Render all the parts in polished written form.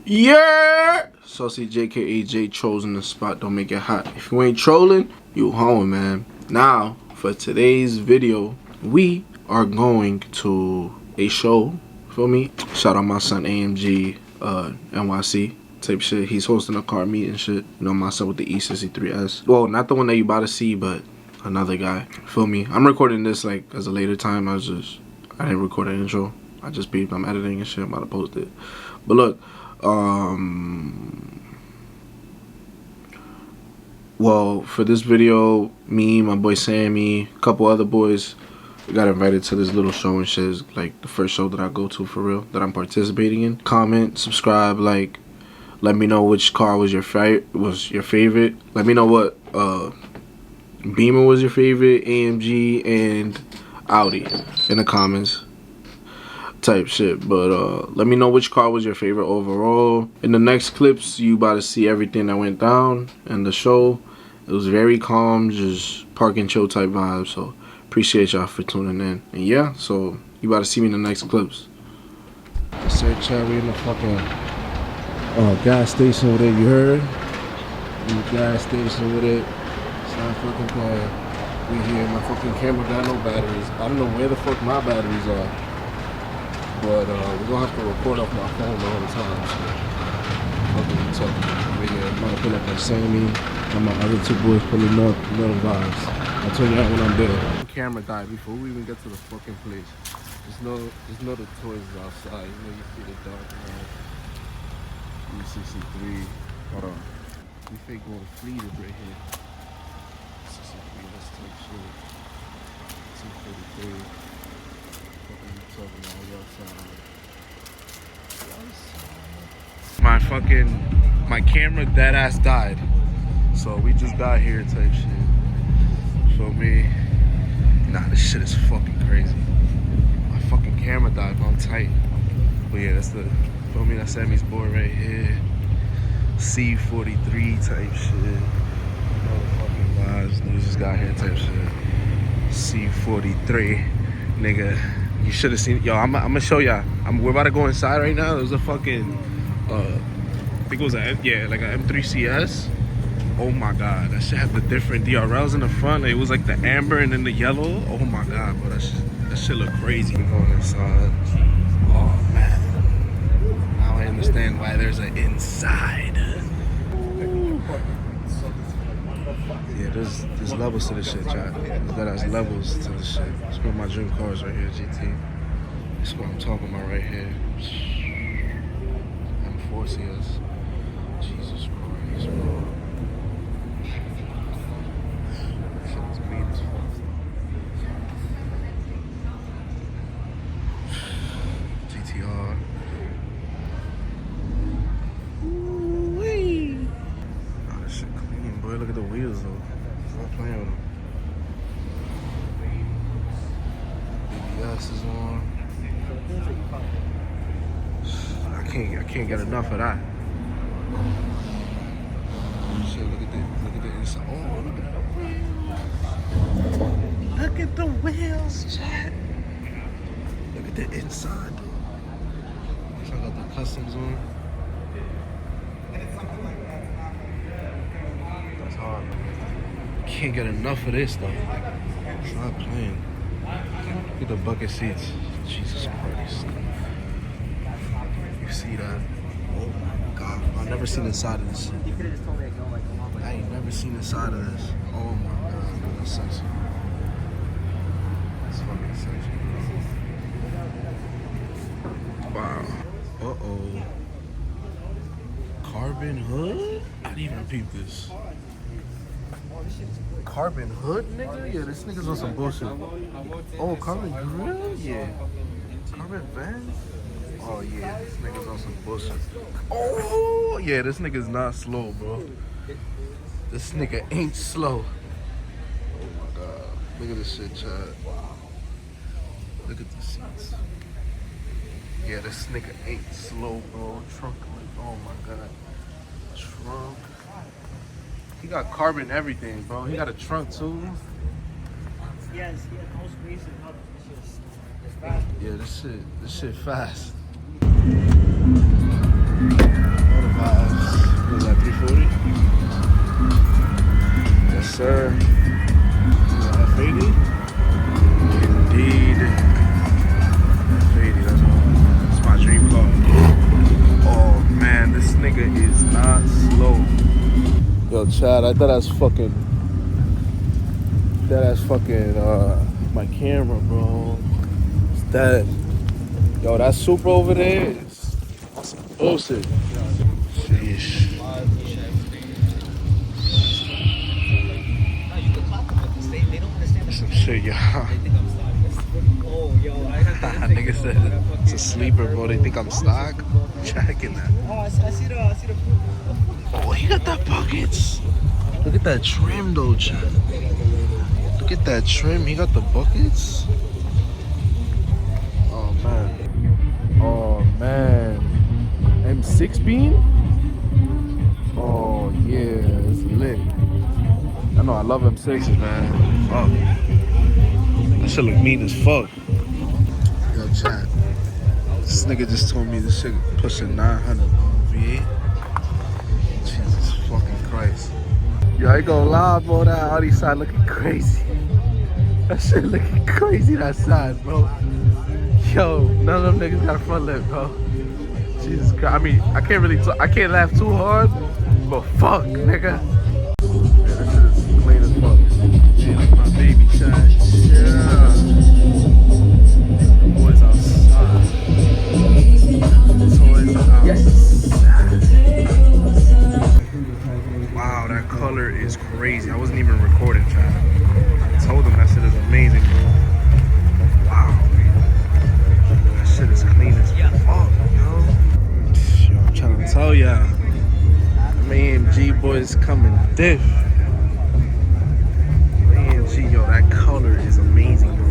Yeah! Saucy JKAJ trolls in the spot, don't make it hot. If you ain't trolling, you home, man. Now, for today's video, we are going to a show, feel me? Shout out my son AMG, NYC type shit. He's hosting a car meet and shit. You know, my son with the E63S. Well, not the one that you about to see, but another guy. Feel me? I'm recording this like as a later time. I didn't record an intro. I'm editing and shit. I'm about to post it. But look, well, for this video, me, my boy Sammy, a couple other boys, we got invited to this little show and shit. It's like the first show that I go to for real, that I'm participating in. Comment, subscribe, like, let me know which car was your favorite. Let me know what Beamer was your favorite, AMG and Audi in the comments. Type shit, but let me know which car was your favorite overall. In the next clips, you about to see everything that went down in the show. It was very calm, just park and chill type vibes. So appreciate y'all for tuning in. And yeah, so you about to see me in the next clips. I said, Chad, we in the fucking gas station with it. You heard? In the gas station with it. It's not fucking playing. We here. My fucking camera got no batteries. I don't know where the fuck my batteries are. But we're gonna have to record off my phone the whole time. So I'm gonna pull up at Sammy and my other two boys pulling up little vibes. I'll tell you that when I'm there. The camera died before we even get to the fucking place. There's no the toys outside. You know, you see the dark E63. Hold on. We fake going fleeted right here. 63, let's take shit. 243. My camera dead ass died, so we just got here type shit. Feel me? Nah, this shit is fucking crazy. My fucking camera died, but I'm tight. But yeah, that's the, feel me? That's Sammy's board right here. C43 type shit. Motherfucking vibes. We just got here type shit. C43, nigga. You should have seen it. Yo, I'm gonna show y'all. We're about to go inside right now. There's a fucking, I think it was like an M3 CS. Oh my god, that shit had the different DRLs in the front. It was like the amber and then the yellow. Oh my god, bro, that shit look crazy. We're going inside. Oh man, now I understand why there's an inside. Yeah, there's levels to this shit, chat. There's levels to this shit. It's one of my dream cars right here, GT. That's what I'm talking about right here. M4 CS. Jesus Christ, bro. This shit is mean as fuck. GTR. Ooh-wee. Oh, this shit clean, boy. Look at the wheels, though. Stop playing with them. BBS is on. I can't get enough of that. Shit, look at the inside. Oh, look at the wheels. Look at the wheels, chat. Look at the inside, though. So I got the customs on. That's hard. Can't get enough of this though. Stop playing. Look at the bucket seats. Jesus Christ. You see that? Oh my god. I've never seen inside of this. I ain't never seen inside of this. Oh my god. That's sexy. That's fucking sexy. Wow. Uh-oh. Carbon hood? I didn't even repeat this. Carbon hood, nigga? Yeah, this nigga's on some bullshit. Oh, carbon grill? Yeah. Carbon van? Oh, yeah, this nigga's on some bullshit. Oh, yeah, this nigga's not slow, bro. This nigga ain't slow. Oh, my God. Look at this shit, Chad. Look at the seats. Yeah, this nigga ain't slow, bro. Trunk, oh, my God. Trunk. He got carbon everything, bro. He got a trunk too. Yes, most recent. Yeah, this shit fast. Chad, I thought that's fucking. That's fucking my camera, bro. It's dead. Yo, that super over there is some bullshit. Sheesh. Some shit, y'all. Oh, yo, I have to. Nigga said it's a sleeper, bro. They think I'm stock. Checking that. Oh, I see the. Oh, he got that buckets. Look at that trim, though, Chad. Look at that trim. He got the buckets. Oh man. Oh man. M6 beam? Oh yeah, it's lit. I know I love M6s, man. Fuck. That shit look mean as fuck. Yo, chat. This nigga just told me this shit pushing 900 on V8. Jesus fucking Christ. Yo, I ain't gonna lie, bro. That Audi side looking crazy. That shit looking crazy, that side, bro. Yo, none of them niggas got a front lip, bro. Jesus Christ. I mean, I can't laugh too hard, but fuck, nigga. Yeah, that shit is clean as fuck. Yeah, that's my baby child. Yeah. The boys outside. Toys outside. Wow, that color is crazy. I wasn't even recording, child. I told them that shit is amazing, bro. Wow. That shit is clean as fuck, yo. Yo, I'm trying to tell y'all. Them AMG boys coming diff. AMG, yo, that color is amazing, bro.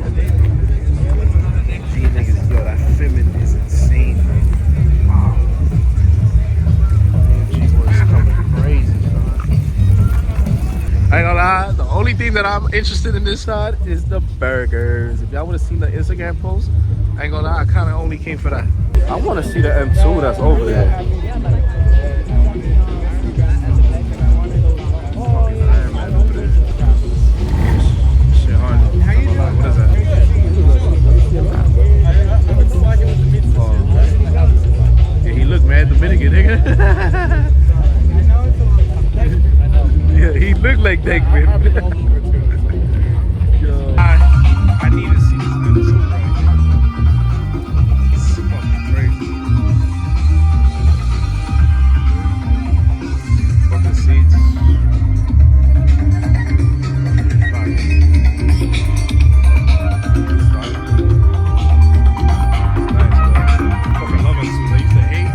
G niggas, yo, that feminine is insane, bro. Wow. AMG boys coming crazy, son. I ain't gonna lie, the only thing that I'm interested in this side is the burgers. If y'all would have seen the Instagram post, I ain't gonna lie, I kind of only came for that. I want to see the M2 that's over there. Shit hard though. What is that? Yeah, he looked mad Dominican, nigga. Yeah, he looked like that, man. Yo. I need to see this episode right here. It's fucking crazy. Fucking seats. Fucking love it. I used to hate.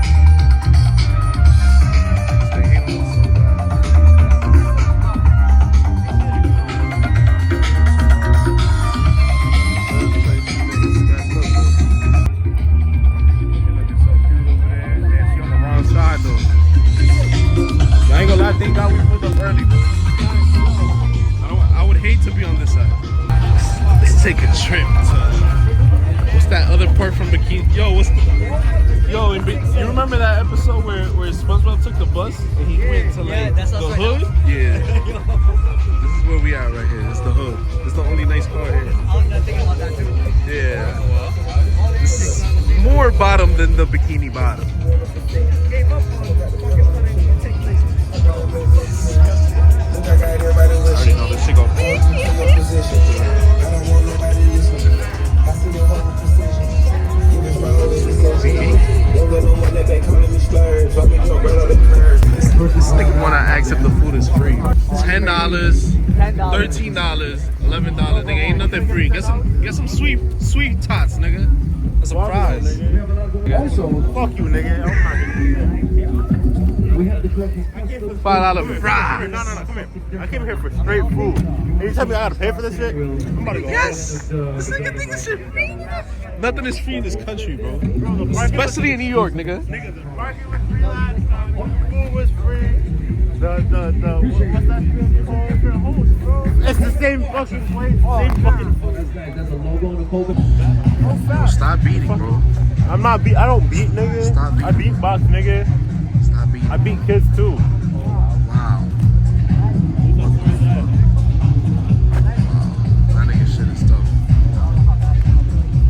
Thank God we pulled up early, bro. I would hate to be on this side. Let's take a trip to what's that other part from Bikini? Yo, you remember that episode where SpongeBob took the bus and he went to like the hood? Yeah. This is where we at right here. It's the hood. It's the only nice car here. I was thinking about that too. Yeah. This is more bottom than the Bikini Bottom. Gave up on the fucking money. I already know this shit go. This nigga wanna ask if the food is free. $10, $13, $11. Nigga, ain't nothing free. Get some sweet tots, nigga. That's a prize. Also, fuck you, nigga. I'm not gonna do that. $5 fries. No, come here. I came here for straight food. And you tell me I gotta pay for this shit? I'm about to go. Yes! This nigga think this shit free. Nothing is free in this country, bro. Especially in New York, nigga. Nigga, the parking was free last time. Food was free. What's that shit called? Bro. It's the same fucking place, same fucking food. Bro, stop beating, bro. I don't beat, nigga. Stop beating. I beat box, nigga. Stop beating. I beat kids too. Wow. That nigga shit is tough.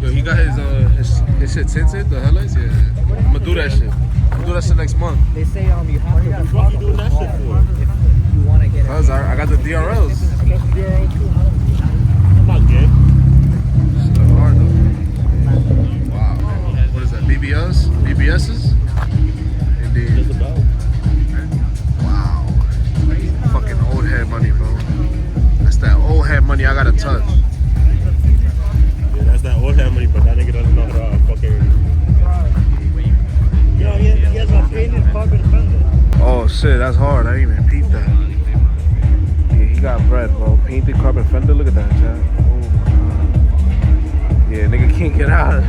Yo, he got his shit tinted, the headlights? Yeah. I'm gonna do that shit. I'm gonna do that shit next month. They say you have to What you doing that shit for? want to get it. Cause I got the DRLs. I got the DRL too. I'm not gay. Still hard though. Wow. What is that? BBS? BBS's? Indeed. Just about. Wow. Fucking old head money, bro. That's that old head money I gotta touch. Yeah, that's that old head money, but that nigga doesn't know how to fucking. Yo, he has a painted carbon fender. Oh shit, that's hard. I didn't even peep that. Yeah, he got bread, bro. Painted carbon fender. Look at that, chat. Oh my god. Yeah, nigga can't get out.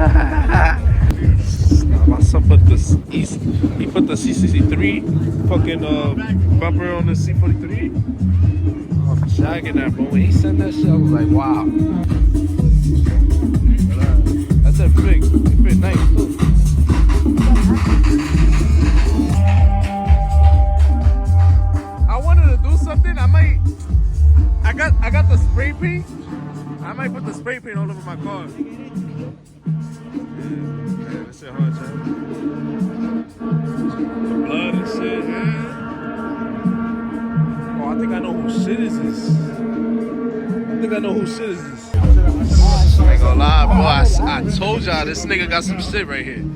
My son put this he put the CCC3 fucking bumper on the C43. I'm jagging that, bro. When he sent that shit, I was like, wow. That's a big. It fit nice too. I wanted to do something. I got the spray paint. I might put the spray paint all over my car. Yeah, that shit hard, man. The blood and shit, man. Oh, I think I know who shit is this. I ain't gonna lie, bro. I told y'all this nigga got some shit right here. This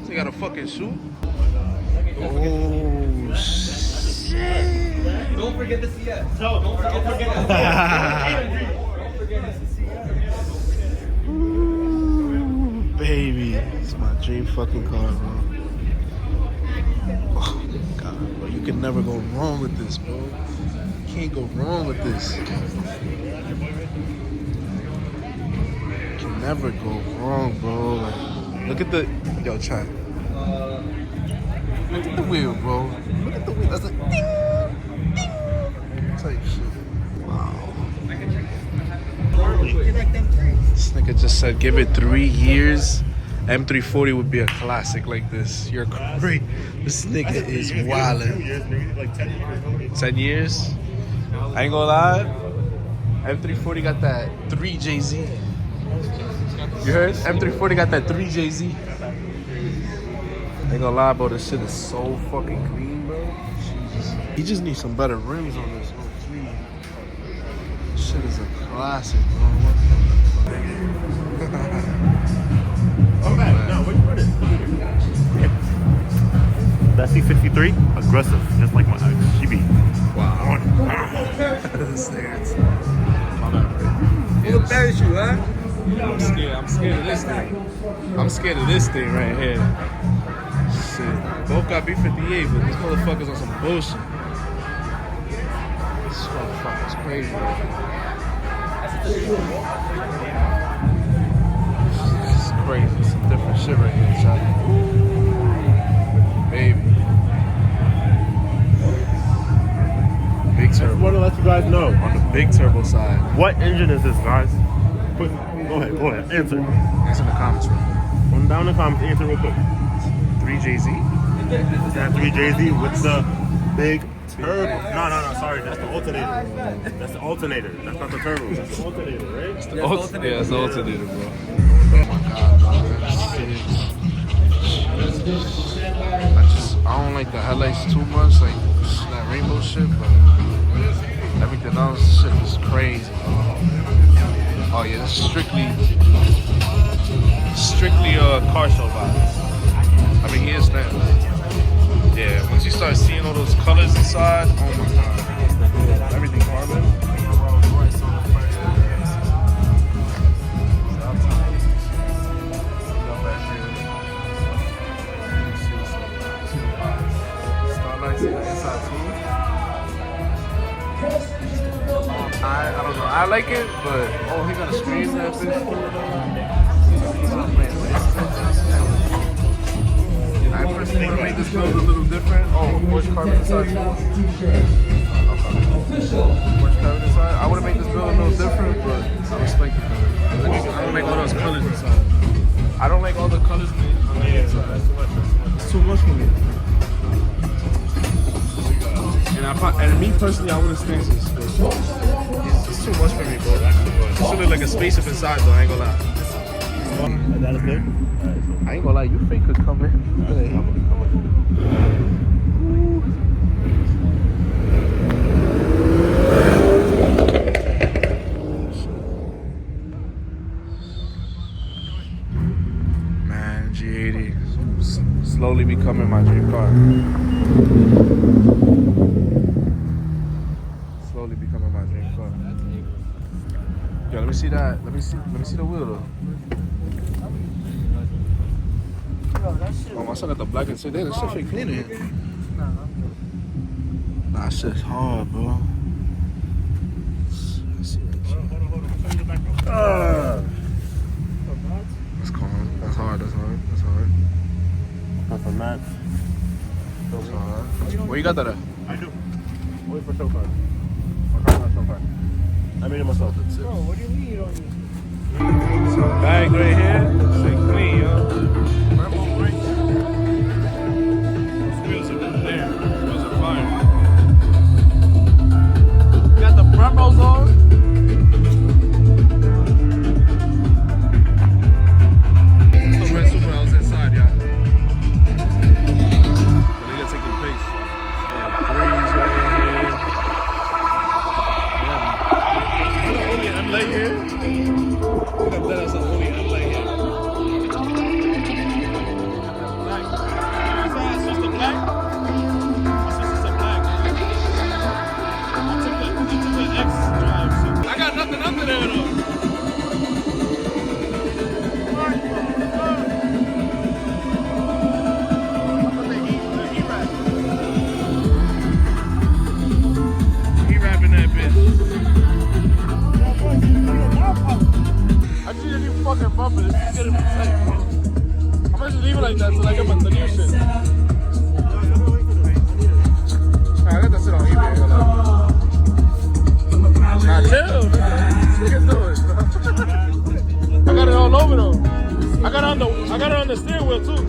nigga got a fucking shoe. Oh, shit. Don't forget the CS. Don't forget the CS. Ooh, baby. It's my dream fucking car, bro. Oh, God, bro. You can never go wrong with this, bro. You can't go wrong with this. You can never go wrong, bro. Like, look at the... Yo, chat. Look at the wheel, bro. Look at the wheel. That's like ding, ding type shit. Wow. This nigga just said give it 3 years. M340 would be a classic like this. You're great. This nigga is wildin'. Like 10 years. 10 years? I ain't gonna lie. M340 got that 3JZ. You heard? M340 got that 3JZ. Ain't gonna lie, bro, this shit is so fucking clean, bro. Jesus. He just needs some better rims on this whole clean. This shit is a classic, bro. Oh, man. No, what you put it? That C63, aggressive, just like my she be. Wow. This nigga's... My bad, bro. Little parachute, huh? I'm scared of this thing. I'm scared of this thing right here. Shit. Both got B58, but these motherfuckers on some bullshit. This motherfucker's crazy. This is crazy. Some different shit right here, child. Baby. Big I turbo. want to let you guys know. On the big turbo side. What engine is this, guys? Go ahead, answer. It's in the comments, bro. One down in the comments, answer real quick. 3JZ? Is that 3JZ with the big turbo? No, sorry, that's the alternator. That's the alternator. That's not the turbo. That's the alternator, right? Yeah, it's the alternator, bro. Oh my god, bro. I don't like the headlights too much, like that rainbow shit, but everything else shit is crazy. Oh yeah, it's strictly car show vibes. I mean, he is that. Yeah, once you start seeing all those colors inside, oh my god, everything carbon. I don't know. I like it, but oh, he gonna scream that bitch. I personally would have made this build a little different. Oh, Porsche carbon inside. Porsche carbon inside. I would have made this build a little different, but I respect it. I don't like all those colors inside. I don't like all the colors on the inside. It's too much for me. And me personally, I wouldn't stand this. It's too much for me, bro. It should look like a spaceship inside, though. I ain't gonna lie. That is good? I ain't gonna lie, you fake could come in. slowly becoming my dream car. Slowly becoming my dream car. Yo, let me see that. Let me see the wheel though. Oh, my son got the black and say, that shit fake clean in here. Nah, that shit's hard, bro. I see that shit. That's calm. That's hard. That's hard. That's hard. That's a match. That's hard. Where you got that at? I do. Wait for show card. My car's not show card. I made it myself. Bro, what do you mean you don't use it? So bag right here. Shit clean, yo. Purple brakes. Those wheels are there. Those are fire. Got the Brembos on. Super, I was inside, y'all. But they gotta take the pace. Breeze right here. Only I'm late here. Look at that, only I'm like here. Black. You say it's just a black? My sister's a black. I took the X drive. So I got nothing under there though. I just didn't even fucking bump it. It's getting me tight. I'm gonna just leave it like that till I get the new shit. I got that shit on eBay. Nah, chill, man. Nigga do it, bro. I got it all over though. I got it on the steering wheel too.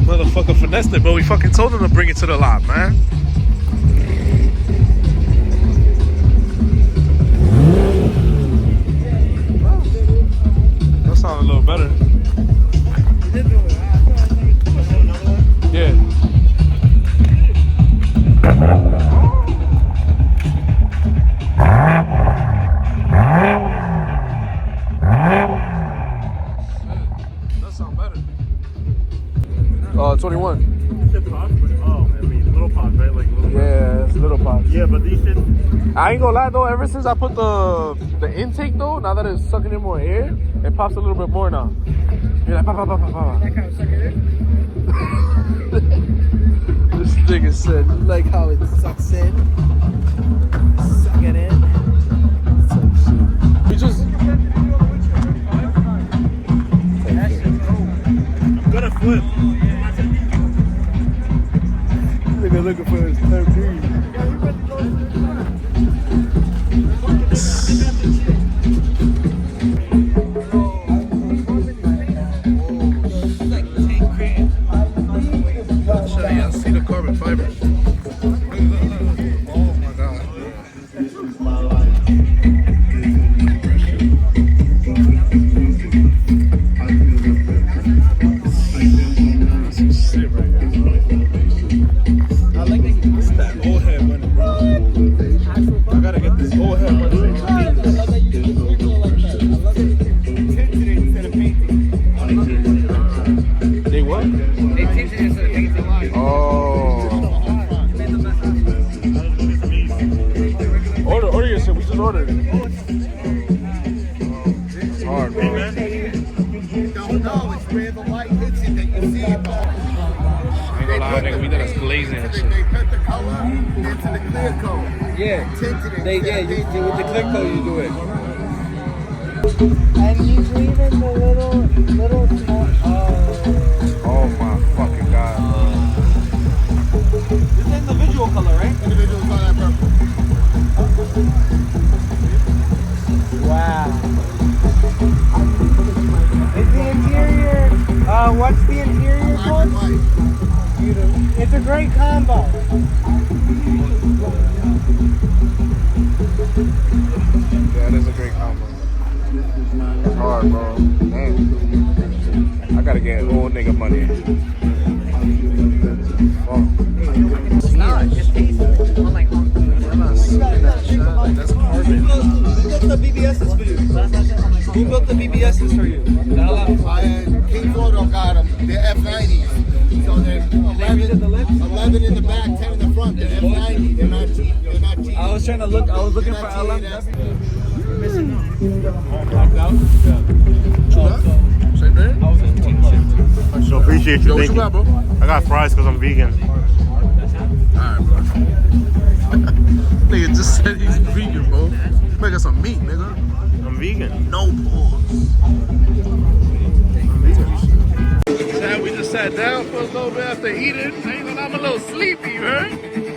Motherfucker finessed it, but we fucking told him to bring it to the lot, man. That sounded a little better. Yeah. That sound better. 21. Oh, I mean, little pods, right? Like little. Yeah, it's little pots. Yeah, but these shit. I ain't gonna lie though, ever since I put the intake though, now that it's sucking in more air, it pops a little bit more now. You're like, pop. That kind of suck it in? This nigga said, you like how it sucks in? Suck it in. We just... I'm gonna flip. Nigga looking for his third green. I see the carbon fiber. Oh my god. That's some shit right now. I like that old head money, bro. I gotta get this old head money. I love that you do it like that. I love that you tinted it instead of painting. They what? They tinted it instead of painting. Oh. Order your shit. We just ordered it. It's hard, bro. No, it's where the light hits it that you see it. I ain't gonna lie, nigga. We did us glazing and shit. They cut the color into the clear coat. Yeah. Tinted it. You with the clear coat you do it. And he's leaving the little small. Oh my fucking god. This is individual color, right? Individual color purple. Wow. Is the interior? What's the interior called? Beautiful. It's a great combo. Yeah, it is a great combo. It's hard, bro. Damn. I gotta get old nigga money. Fuck. It's not. Just taste it. I'm like, That's carbon. Who built the BBSs for you? Who built the BBSs for you? King Photo got them. They're F90s. So they're 11 in the back, 10 in the front. They're F90. They're not cheap. They're not cheap. I was looking for LM. So appreciate you. Thank you. Got, bro? I got fries because I'm vegan. Alright, bro. Nigga just said he's vegan, bro. Make us some meat, nigga. I'm vegan. No pause. We just sat down for a little bit after eating. I'm a little sleepy, right? This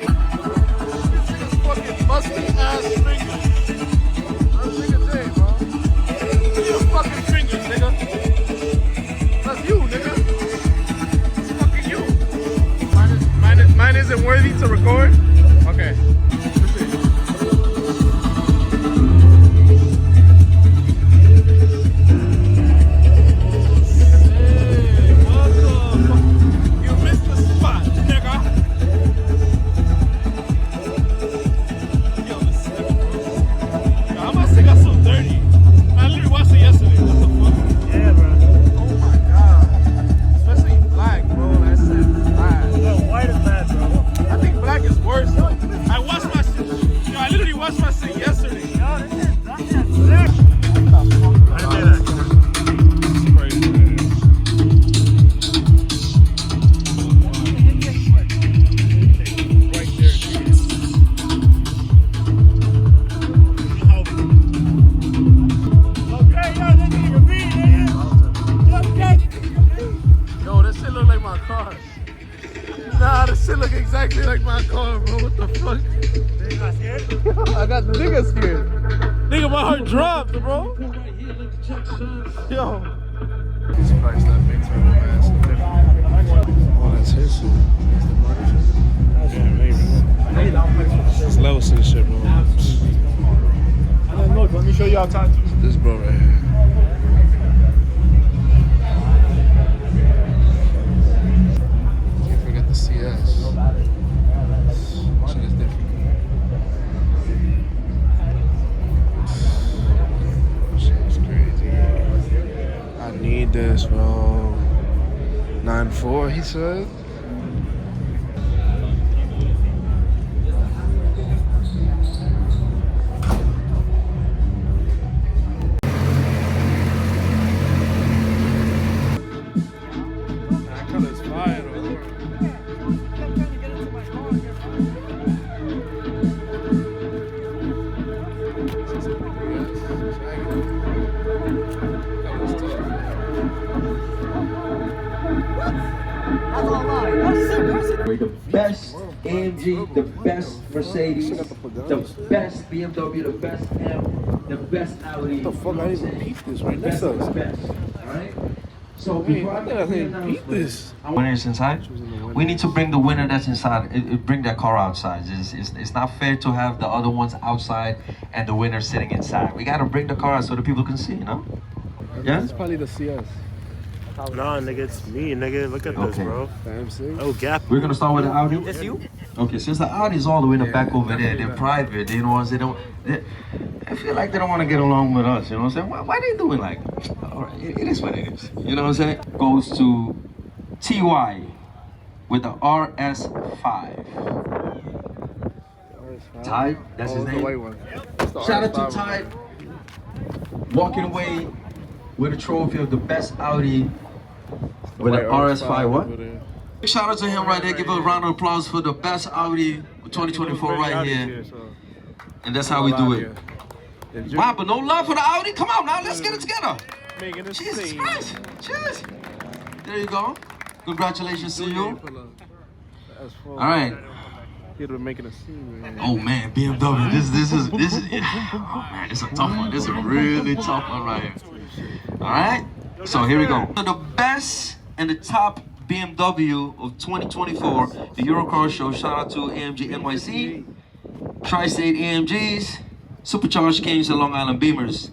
fucking busted ass fingers. That's nigga day, bro. Look at your fucking fingers, nigga. That's you, nigga. It's fucking you. Mine isn't worthy to record? Okay. Nah, this shit look exactly like my car, bro. What the fuck? You got scared? I got the nigga scared. Nigga, my heart dropped, bro. Yo. He's priced that big turn ass. Oh, that's his shit. Yeah, maybe. It's levels to this shit, bro. And then look, let me show you outside too. This bro right here. Can't forget the CS. Shit is different. Shit is crazy. I need this, bro. 9.4, he said. The best AMG, the best Mercedes, the best BMW, the best M, the best Audi. What the fuck? I didn't even peep this right next to The us. best, alright? So Man, before I think I didn't peep this. Winners inside. We need to bring the winner that's inside. Bring that car outside. It's not fair to have the other ones outside and the winner sitting inside. We gotta bring the car out so the people can see, you know? Yeah. It's probably the CS. Nah, nigga, it's me, nigga. Look at this, Okay. bro. The MC. Oh, gap. We're gonna start with the Audi. That's you? Okay, since the Audi's all the way in the back over there, they're private. They don't. I feel like they don't want to get along with us. You know what I'm saying? Why they doing like? All right, it is what it is. You know what I'm saying? Goes to TY with the RS5. Ty, that's his The name. white one. It's the Shout out RS5 to Ty, walking away with a trophy of the best Audi with an white RS5. What? over there. Big shout out to him right there. Give a round of applause for the best Audi 2024 right here. And that's how we do it. Wow, but no love for the Audi? Come on now, let's get it together. Making it Jesus scene. Christ. Cheers. There you go. Congratulations to you. All right. He'd been making a scene, man. Oh man, BMW. This is oh man, this is a tough one. This is a really tough one right here. All right. So here we go. So the best and the top BMW of 2024, the Eurocar Show. Shout out to AMG NYC, Tri-State AMGs, Supercharged Kings, and Long Island Beamers.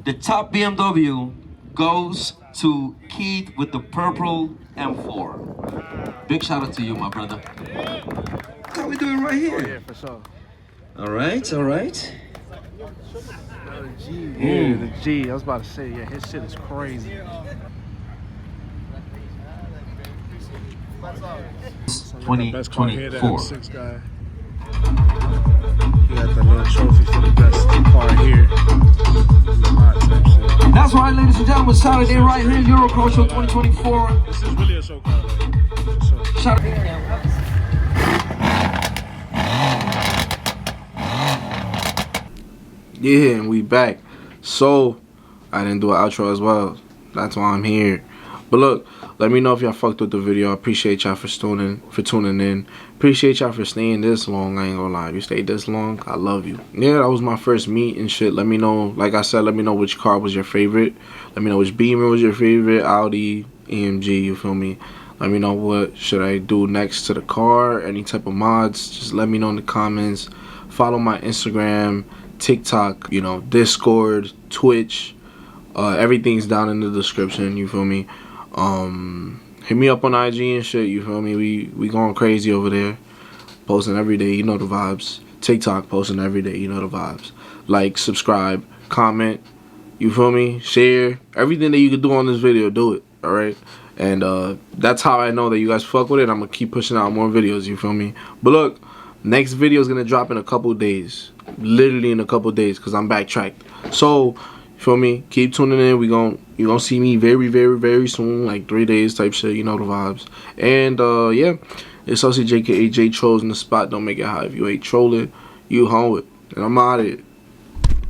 The top BMW goes to Keith with the purple M4. Big shout out to you, my brother. That's how we do it right here. Yeah, for sure. All right, all right. Yeah, the G. I was about to say, yeah, his shit is crazy. 2024. Six guy. He got the little trophy for the best car here. That's right, ladies and gentlemen. Saturday right here, Eurocar Show 2024. This is really a show car. Like, Shout Yeah, and we back. So I didn't do an outro as well. That's why I'm here. But look, let me know if y'all fucked with the video. I appreciate y'all for tuning in. Appreciate y'all for staying this long. I ain't gonna lie. If you stayed this long, I love you. Yeah, that was my first meet and shit. Let me know, like I said, let me know which car was your favorite. Let me know which Beamer was your favorite. Audi, AMG, you feel me? Let me know what should I do next to the car. Any type of mods, just let me know in the comments. Follow my Instagram, TikTok, you know, Discord, Twitch. Everything's down in the description, you feel me? Hit me up on IG and shit, you feel me? We going crazy over there. Posting every day, you know the vibes. TikTok posting every day, you know the vibes. Like, subscribe, comment, you feel me? Share. Everything that you can do on this video, do it, alright? And that's how I know that you guys fuck with it. I'm gonna keep pushing out more videos, you feel me? But look, next video is gonna drop in a couple days. Literally in a couple days, because I'm backtracked. So, you feel me? Keep tuning in. You gonna see me very, very, very soon, like 3 days type shit. You know the vibes. And yeah, it's OCJKAJ Trolls in the spot. Don't make it high. If you ain't trolling, you home with. And I'm out of it.